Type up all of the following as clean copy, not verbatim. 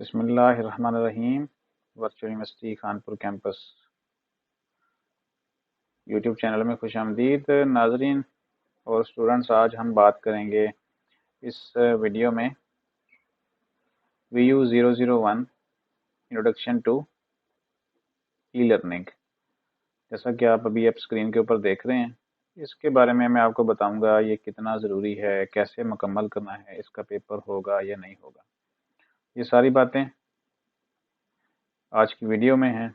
बिस्मिल्लाहिर्रहमानिर्रहीम। Virtual university Khanpur campus YouTube channel में खुश आमदीद नाजरीन और स्टूडेंट्स। आज हम बात करेंगे इस वीडियो में VU001 introduction to e learning. जैसा कि आप अभी स्क्रीन के ऊपर देख रहे हैं, इसके बारे में मैं आपको बताऊंगा ये कितना ज़रूरी है, कैसे मुकम्मल करना है, इसका पेपर होगा या नहीं होगा। ये सारी बातें आज की वीडियो में हैं।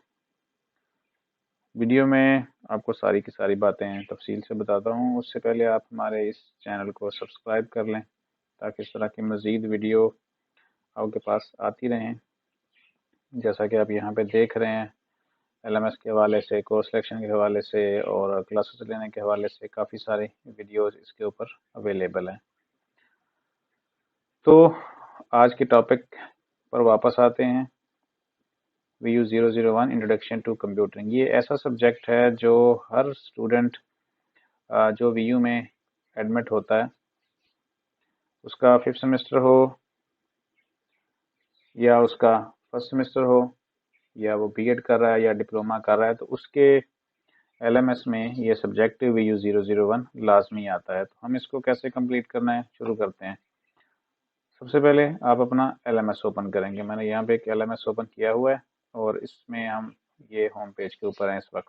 वीडियो में आपको सारी की सारी बातें तफसील से बताता हूँ। उससे पहले आप हमारे इस चैनल को सब्सक्राइब कर लें ताकि इस तरह की मज़ीद वीडियो आपके पास आती रहें। जैसा कि आप यहाँ पे देख रहे हैं, LMS के हवाले से, कोर्स सिलेक्शन के हवाले से और क्लासेस लेने के हवाले से काफ़ी सारे वीडियोज़ इसके ऊपर अवेलेबल हैं। तो आज के टॉपिक पर वापस आते हैं। VU001 introduction to कंप्यूटरिंग। ये ऐसा सब्जेक्ट है जो हर स्टूडेंट जो VU में एडमिट होता है, उसका 5th सेमेस्टर हो या उसका 1st सेमेस्टर हो या वो B.Ed कर रहा है या डिप्लोमा कर रहा है, तो उसके LMS में ये सब्जेक्ट VU001 लाजमी आता है। तो हम इसको कैसे कंप्लीट करना है, शुरू करते हैं। सबसे पहले आप अपना LMS ओपन करेंगे। मैंने यहाँ पे एक LMS ओपन किया हुआ है और इसमें हम ये होम पेज के ऊपर हैं। इस वक्त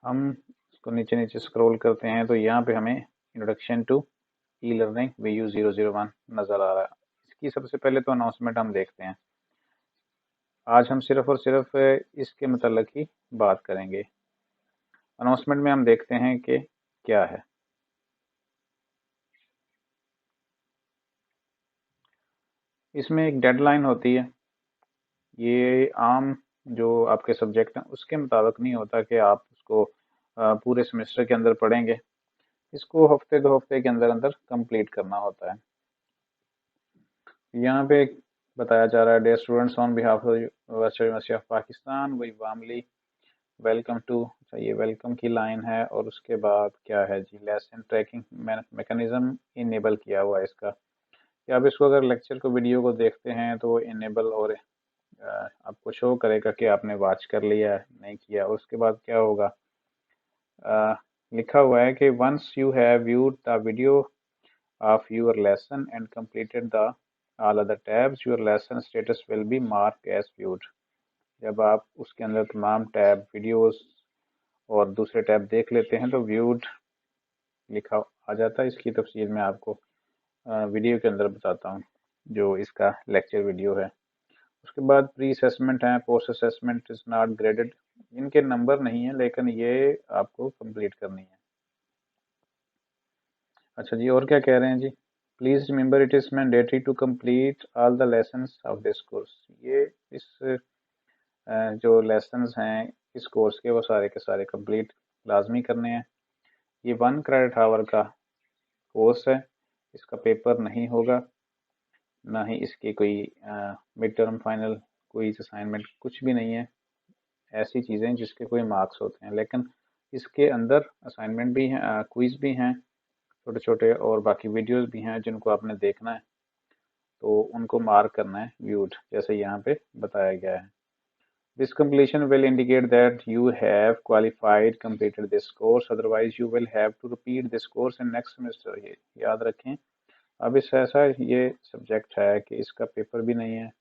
हम इसको नीचे नीचे स्क्रॉल करते हैं तो यहाँ पे हमें introduction to e learning VU001 नज़र आ रहा है। इसकी सबसे पहले तो अनाउंसमेंट हम देखते हैं। आज हम सिर्फ और सिर्फ इसके मतलब ही बात करेंगे। अनाउंसमेंट में हम देखते हैं कि क्या है। इसमें एक डेडलाइन होती है। ये आम जो आपके सब्जेक्ट हैं उसके मुताबिक नहीं होता कि आप उसको पूरे सेमेस्टर के अंदर पढ़ेंगे। इसको हफ्ते 2 हफ्ते के अंदर अंदर कंप्लीट करना होता है। यहाँ पे बताया जा रहा है, dear students, on behalf of university of Pakistan we warmly welcome to. ये वेलकम की लाइन है और उसके बाद क्या है जी, लेसन ट्रैकिंग मैकेनिज्म इनेबल किया हुआ है इसका। कि आप इसको अगर लेक्चर को वीडियो को देखते हैं तो इनेबल और आपको शो करेगा कि आपने वॉच कर लिया है नहीं किया। और उसके बाद क्या होगा, लिखा हुआ है कि once you have viewed the video of your lesson and completed the all other tabs, your lesson status will be marked as viewed। जब आप उसके अंदर तमाम टैब, वीडियोस और दूसरे टैब देख लेते हैं तो व्यूड लिखा आ जाता है। इसकी तफसील मैं आपको वीडियो के अंदर बताता हूँ, जो इसका लेक्चर वीडियो है। उसके बाद प्री असेसमेंट है, post assessment is not graded. इनके नंबर नहीं है लेकिन ये आपको कंप्लीट करनी है। अच्छा जी, और क्या कह रहे हैं जी, please remember it is mandatory to complete all the lessons of this course. ये इस जो लेसन्स हैं इस कोर्स के, वो सारे के सारे कंप्लीट लाजमी करने हैं। ये 1 क्रेडिट आवर का कोर्स है। इसका पेपर नहीं होगा, ना ही इसकी कोई मिड टर्म फाइनल कोई असाइनमेंट, कुछ भी नहीं है। ऐसी चीज़ें जिसके कोई मार्क्स होते हैं, लेकिन इसके अंदर असाइनमेंट भी हैं, क्विज भी हैं छोटे छोटे, और बाकी वीडियोस भी हैं जिनको आपने देखना है तो उनको मार्क करना है व्यूड, जैसे यहाँ पे बताया गया है। This completion will indicate that you have qualified completed this course, otherwise you will have to repeat this course in next semester। ये याद रखें। अब इस ऐसा ये सब्जेक्ट है कि इसका पेपर भी नहीं है,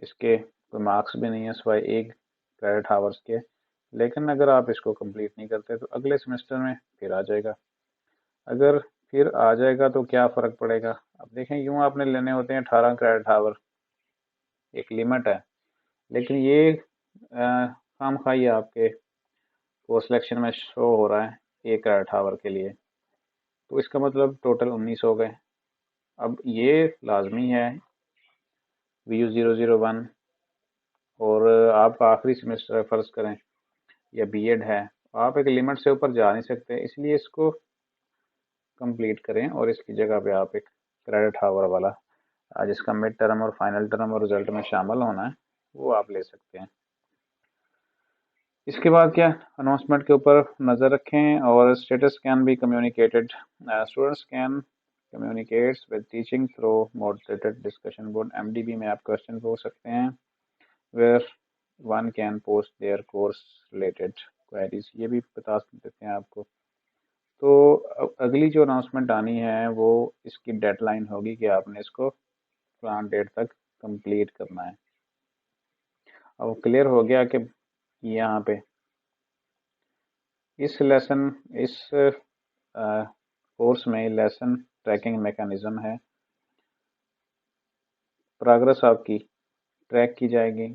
इसके कोई मार्क्स भी नहीं है सिवाय 1 क्रेडिट आवर्स के। लेकिन अगर आप इसको कंप्लीट नहीं करते तो अगले सेमेस्टर में फिर आ जाएगा। अगर फिर आ जाएगा तो क्या फ़र्क पड़ेगा। अब देखें, यूँ आपने लेने होते हैं 18 क्रेडिट आवर, एक लिमिट है, लेकिन ये खामखाई आपके कोर्स सिलेक्शन में शो हो रहा है 1 क्रेडिट आवर के लिए, तो इसका मतलब टोटल 19 हो गए। अब ये लाजमी है VU001, और आपका आखिरी सेमेस्टर है फ़र्ज़ करें या B.Ed है, आप एक लिमिट से ऊपर जा नहीं सकते, इसलिए इसको कंप्लीट करें और इसकी जगह पे आप एक क्रेडिट आवर वाला जिसका मिड टर्म और फाइनल टर्म और रिजल्ट में शामिल होना है वो आप ले सकते हैं। इसके बाद क्या, अनाउंसमेंट के ऊपर नज़र रखें और status can be communicated. Students can communicates with teaching through moderated discussion board. MDB में आप क्वेश्चन पूछ सकते हैं where one can post their course related queries, ये भी बता देते हैं आपको। तो अगली जो अनाउंसमेंट आनी है वो इसकी डेडलाइन होगी कि आपने इसको प्लान डेट तक कंप्लीट करना है। अब क्लियर हो गया कि यहाँ पे इस कोर्स में लेसन ट्रैकिंग मैकेनिज्म है। प्रोग्रेस आपकी ट्रैक की जाएगी,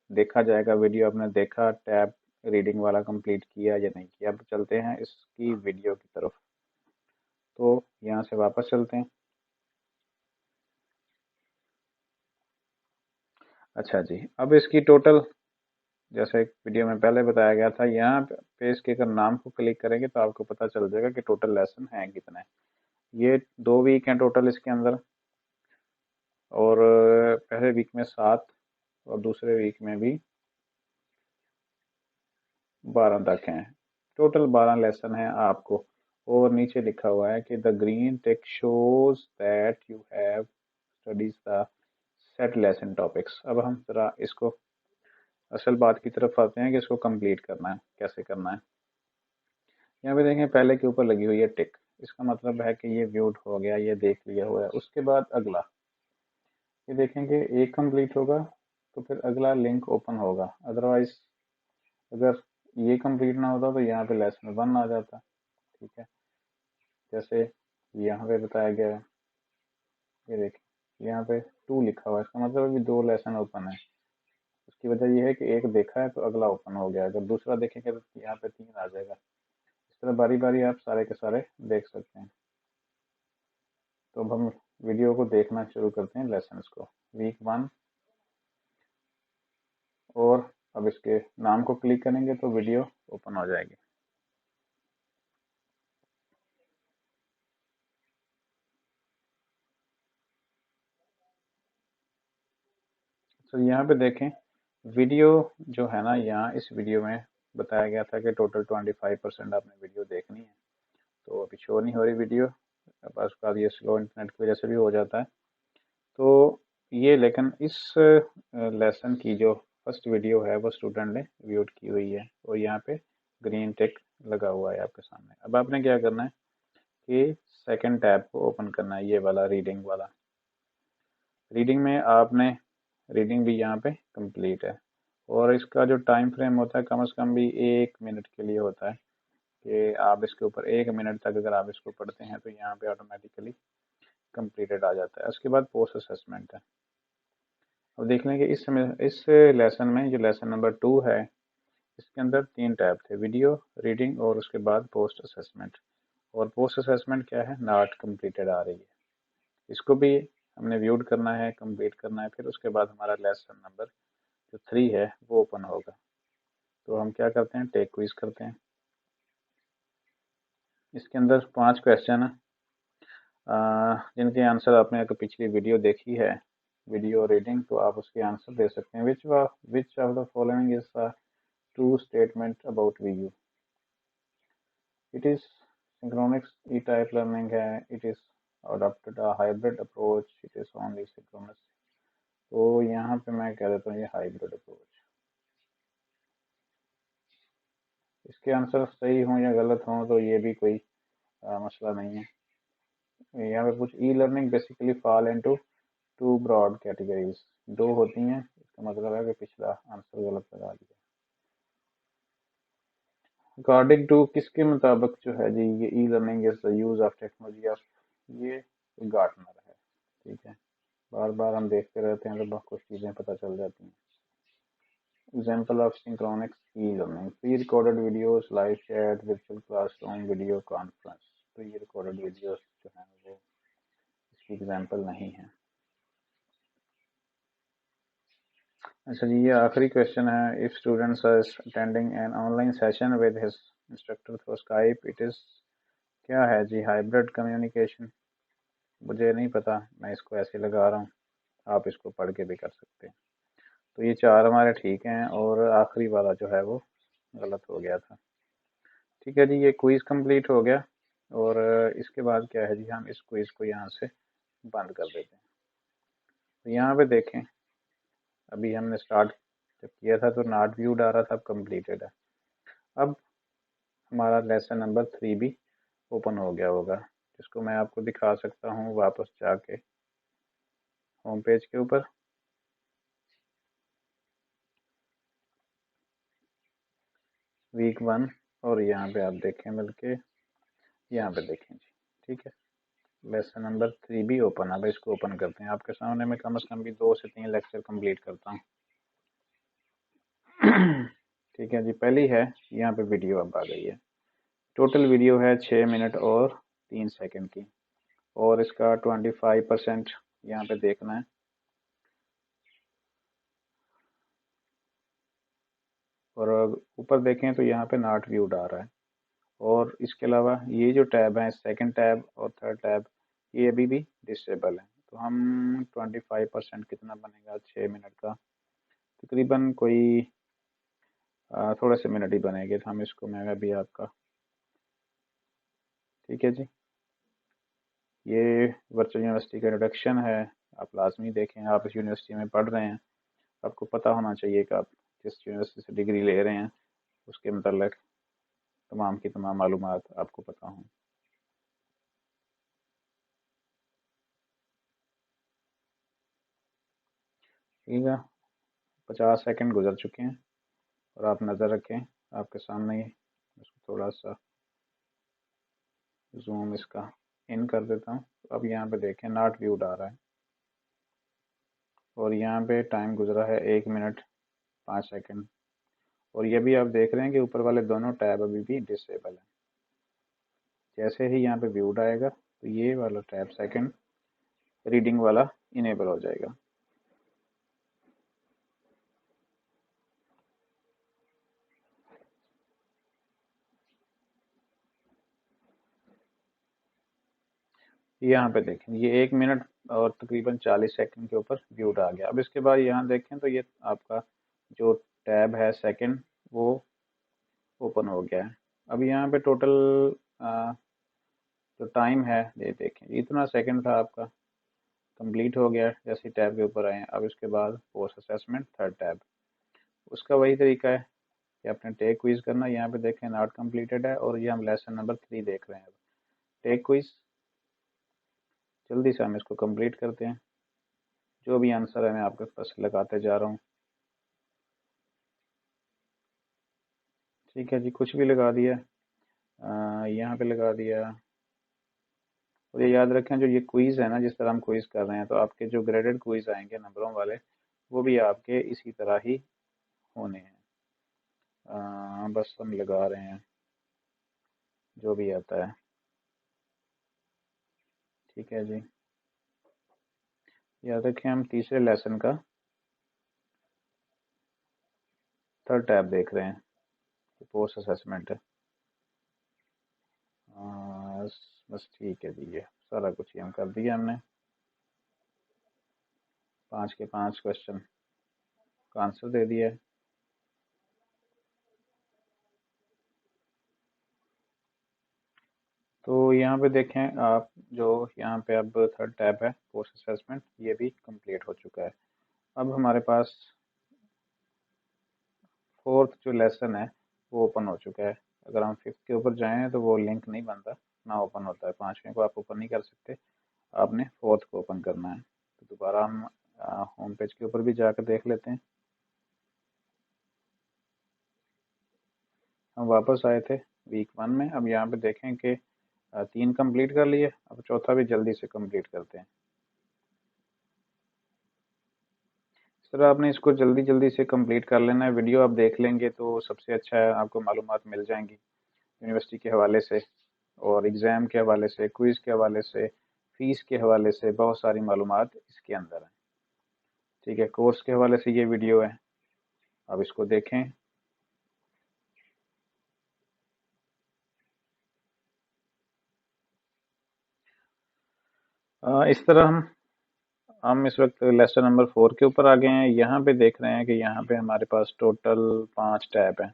देखा जाएगा वीडियो आपने देखा, टैब रीडिंग वाला कंप्लीट किया या नहीं किया। अब चलते हैं इसकी वीडियो की तरफ। तो यहाँ से वापस चलते हैं। अच्छा जी, अब इसकी टोटल, जैसे वीडियो में पहले बताया गया था, यहाँ पे इसके अगर नाम को क्लिक करेंगे तो आपको पता चल जाएगा कि टोटल लेसन हैं कितने। ये 2 वीक हैं टोटल इसके अंदर, और पहले वीक में 7 और दूसरे वीक में भी 12 तक हैं। टोटल 12 लेसन हैं आपको। और नीचे लिखा हुआ है कि the green tick shows that you have studies the set lesson topics. अब हम जरा इसको असल बात की तरफ आते हैं कि इसको कंप्लीट करना है, कैसे करना है। यहाँ पे देखें पहले के ऊपर लगी हुई है टिक, इसका मतलब है कि ये व्यूड हो गया, ये देख लिया हुआ है। उसके बाद अगला ये देखेंगे एक कंप्लीट होगा तो फिर अगला लिंक ओपन होगा। अदरवाइज अगर ये कंप्लीट ना होता तो यहाँ पे लेसन 1 आ जाता। ठीक है, जैसे यहाँ पे बताया गया है, ये देखिए यहाँ पे 2 लिखा हुआ है, इसका मतलब अभी 2 लेसन ओपन है। उसकी वजह यह है कि एक देखा है तो अगला ओपन हो गया, अगर दूसरा देखेंगे तो यहाँ पे 3 आ जाएगा। इस तरह बारी बारी आप सारे के सारे देख सकते हैं। तो अब हम वीडियो को देखना शुरू करते हैं, लेसन्स को, वीक 1। और अब इसके नाम को क्लिक करेंगे तो वीडियो ओपन हो जाएगी। तो यहाँ पे देखें वीडियो जो है ना, यहाँ इस वीडियो में बताया गया था कि टोटल 25% आपने वीडियो देखनी है। तो अभी शो नहीं हो रही वीडियो, बस उसका ये स्लो इंटरनेट की वजह से भी हो जाता है। तो ये लेकिन इस लेसन की जो फर्स्ट वीडियो है वो स्टूडेंट ने व्यूड की हुई है, और यहाँ पे ग्रीन टिक लगा हुआ है आपके सामने। अब आपने क्या करना है कि सेकंड टैब को ओपन करना है, ये वाला रीडिंग वाला। रीडिंग में आपने रीडिंग भी यहाँ पे कंप्लीट है, और इसका जो टाइम फ्रेम होता है कम से कम भी 1 मिनट के लिए होता है कि आप इसके ऊपर 1 मिनट तक अगर आप इसको पढ़ते हैं तो यहाँ पे ऑटोमेटिकली कंप्लीटेड आ जाता है। उसके बाद पोस्ट असेसमेंट है। अब देख लें कि इस लेसन में जो लेसन नंबर 2 है इसके अंदर 3 टैब थे, वीडियो, रीडिंग और उसके बाद पोस्ट असेसमेंट। और पोस्ट असेसमेंट क्या है, नॉट कंप्लीटेड आ रही है। इसको भी हमने व्यूड करना है, कंप्लीट करना है, फिर उसके बाद हमारा लेसन नंबर जो 3 है वो ओपन होगा। तो हम क्या करते हैं, टेक क्विज करते हैं। इसके अंदर 5 क्वेश्चन है जिनके आंसर आपने अगर पिछली वीडियो देखी है, वीडियो रीडिंग, तो आप उसके आंसर दे सकते हैं। Which of the following is the true statement about VU. It is synchronous e type learning है, it is adopted a hybrid approach, it is only synchronous. तो यहाँ पे मैं कह देता हूँ ये हाइब्रिड अप्रोच। इसके आंसर सही हों या गलत हों तो ये भी कोई मसला नहीं है। यहाँ पे कुछ e learning basically fall into 2 broad categories, 2 होती हैं, इसका मतलब है कि पिछला आंसर गलत लगा दिया। अकॉर्डिंग टू किसके मुताबिक जो है जी, ये e learning is the use of technology of, ये गार्टनर है। ठीक है, बार बार हम देखते रहते हैं तो बहुत कुछ चीज़ें पता चल जाती हैं। Example of synchronous e learning, pre recorded videos, live chat, virtual classroom, video conference. तो ये रिकॉर्डेड वीडियोस जो हैं वो इसकी एग्जाम्पल नहीं है। अच्छा जी, ये आखिरी क्वेश्चन है। If students are attending an online session with his instructor through Skype, it is क्या है जी, हाइब्रिड कम्युनिकेशन। मुझे नहीं पता, मैं इसको ऐसे लगा रहा हूँ, आप इसको पढ़ के भी कर सकते हैं। तो ये 4 हमारे ठीक हैं, और आखिरी वाला जो है वो गलत हो गया था। ठीक है जी, ये क्विज कंप्लीट हो गया। और इसके बाद क्या है जी, हम इस क्विज को यहाँ से बंद कर देते हैं। तो यहाँ पे देखें, अभी हमने स्टार्ट जब किया था तो नॉट व्यूड आ रहा था, अब कंप्लीटेड है। अब हमारा लेसन नंबर 3 भी ओपन हो गया होगा, जिसको मैं आपको दिखा सकता हूँ वापस जाके होम पेज के ऊपर। वीक 1 और यहाँ पे आप देखें, बल्कि यहाँ पे देखें जी, ठीक है। लेसन नंबर 3 भी ओपन। अब इसको ओपन करते हैं, आपके सामने मैं कम से कम भी 2 से 3 लेक्चर कंप्लीट करता हूँ। ठीक है जी, पहली है यहाँ पे वीडियो अब आ गई है। टोटल वीडियो है 6 मिनट और 3 सेकंड की, और इसका 25% यहाँ पे देखना है। और ऊपर देखें तो यहाँ पे नॉट व्यूड आ रहा है। और इसके अलावा ये जो टैब है, सेकंड टैब और थर्ड टैब, ये अभी भी डिसेबल है। तो हम 25% कितना बनेगा 6 मिनट का, तकरीबन कोई थोड़े से मिनट ही बनेंगे। तो हम इसको, मैं अभी आपका, ठीक है जी, ये वर्चुअल यूनिवर्सिटी का इंट्रोडक्शन है। आप लाजमी देखें, आप इस यूनिवर्सिटी में पढ़ रहे हैं, आपको पता होना चाहिए कि आप जिस यूनिवर्सिटी से डिग्री ले रहे हैं उसके मतलब तमाम की तमाम मालूमात आपको पता हों। ठीक है, 50 सेकंड गुजर चुके हैं और आप नज़र रखें आपके सामने ही। इसको थोड़ा सा जूम इसका इन कर देता हूँ। अब यहाँ पे देखें नॉट व्यूड आ रहा है, और यहाँ पे टाइम गुजरा है 1 मिनट 5 सेकंड। और ये भी आप देख रहे हैं कि ऊपर वाले दोनों टैब अभी भी डिसेबल है। जैसे ही यहाँ पे व्यूड आएगा तो ये वाला टैब सेकंड रीडिंग वाला इनेबल हो जाएगा। यहाँ पे देखें, ये 1 मिनट और तकरीबन 40 सेकंड के ऊपर व्यूड आ गया। अब इसके बाद यहाँ देखें तो ये आपका जो टैब है सेकंड, वो ओपन हो गया है। अब यहाँ पे टोटल जो टाइम है, ये देखें, इतना सेकंड था आपका, कंप्लीट हो गया जैसे टैब के ऊपर आए हैं। अब इसके बाद पोस्ट असेसमेंट थर्ड टैब, उसका वही तरीका है कि आपने टेक क्विज करना। यहाँ पे देखें नॉट कंप्लीटेड है, और ये हम लेसन नंबर 3 देख रहे हैं। अब टेक क्विज, जल्दी से हम इसको कंप्लीट करते हैं। जो भी आंसर है मैं आपके पास लगाते जा रहा हूँ। ठीक है जी, कुछ भी लगा दिया, यहाँ पे लगा दिया। और ये याद रखें, जो ये क्विज है ना, जिस तरह हम क्विज कर रहे हैं, तो आपके जो ग्रेडेड क्विज आएंगे नंबरों वाले, वो भी आपके इसी तरह ही होने हैं। बस हम लगा रहे हैं जो भी आता है। ठीक है जी, याद रखें हम तीसरे लेसन का थर्ड टैब देख रहे हैं, पोस्ट असेसमेंट है। बस ठीक है जी, ये सारा कुछ ही हम कर दिया हमने। 5 के 5 क्वेश्चन का आंसर दे दिया है। तो यहाँ पे देखें आप, जो यहाँ पे अब थर्ड टैब है पोस्ट असेसमेंट, ये भी कंप्लीट हो चुका है। अब हमारे पास फोर्थ जो लेसन है वो ओपन हो चुका है। अगर हम फिफ्थ के ऊपर जाएं तो वो लिंक नहीं बनता, ना ओपन होता है। पाँचवें को आप ओपन नहीं कर सकते, आपने फोर्थ को ओपन करना है। तो दोबारा हम होम पेज के ऊपर भी जाकर देख लेते हैं। हम वापस आए थे वीक 1 में। अब यहाँ पे देखें कि 3 कंप्लीट कर लिए, अब चौथा भी जल्दी से कंप्लीट करते हैं। इस तरह आपने इसको जल्दी जल्दी से कंप्लीट कर लेना है। वीडियो आप देख लेंगे तो सबसे अच्छा है, आपको मालूमात मिल जाएंगी यूनिवर्सिटी के हवाले से, और एग्ज़ाम के हवाले से, क्विज़ के हवाले से, फीस के हवाले से, बहुत सारी मालूमात इसके अंदर है। ठीक है, कोर्स के हवाले से ये वीडियो है, अब इसको देखें। इस तरह हम इस वक्त लेसन नंबर 4 के ऊपर आ गए हैं। यहाँ पे देख रहे हैं कि यहाँ पे हमारे पास टोटल 5 टैब हैं।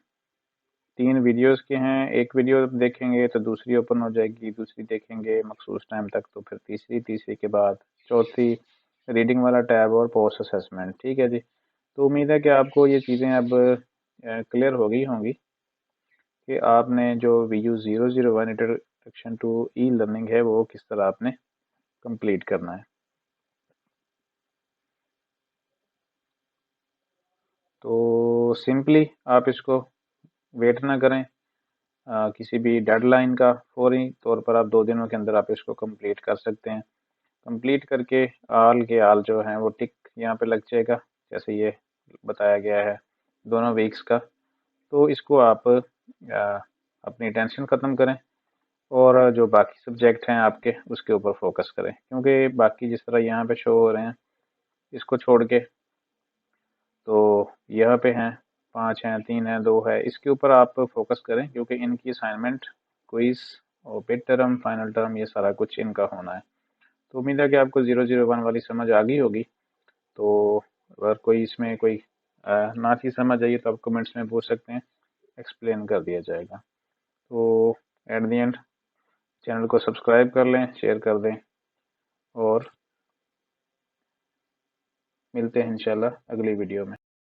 3 वीडियोस के हैं। एक वीडियो देखेंगे तो दूसरी ओपन हो जाएगी, दूसरी देखेंगे मखसूस टाइम तक तो फिर तीसरी, तीसरी के बाद चौथी, रीडिंग वाला टैब और पोस्ट असेसमेंट। ठीक है जी। तो उम्मीद है कि आपको ये चीज़ें अब क्लियर हो गई होंगी कि आपने जो VU001 introduction to e learning है वो किस तरह आपने कंप्लीट करना है। तो सिंपली आप इसको वेट ना करें किसी भी डेडलाइन का, फौरी तौर पर आप 2 दिनों के अंदर आप इसको कंप्लीट कर सकते हैं। कंप्लीट करके आल के आल जो हैं वो टिक यहाँ पे लग जाएगा, जैसे ये बताया गया है दोनों वीक्स का। तो इसको आप अपनी टेंशन ख़त्म करें और जो बाकी सब्जेक्ट हैं आपके उसके ऊपर फोकस करें, क्योंकि बाकी जिस तरह यहाँ पे शो हो रहे हैं इसको छोड़ के, तो यहाँ पे हैं 5 हैं, 3 हैं, 2 है, इसके ऊपर आप फोकस करें क्योंकि इनकी असाइनमेंट, क्विज और मिड टर्म, फाइनल टर्म ये सारा कुछ इनका होना है। तो उम्मीद है कि आपको 001 वाली समझ आ गई होगी। तो अगर कोई इसमें कोई ना चीज़ समझ आई तो आप कमेंट्स में पूछ सकते हैं, एक्सप्लेन कर दिया जाएगा। तो एट द एंड चैनल को सब्सक्राइब कर लें, शेयर कर दें और मिलते हैं इंशाल्लाह अगली वीडियो में।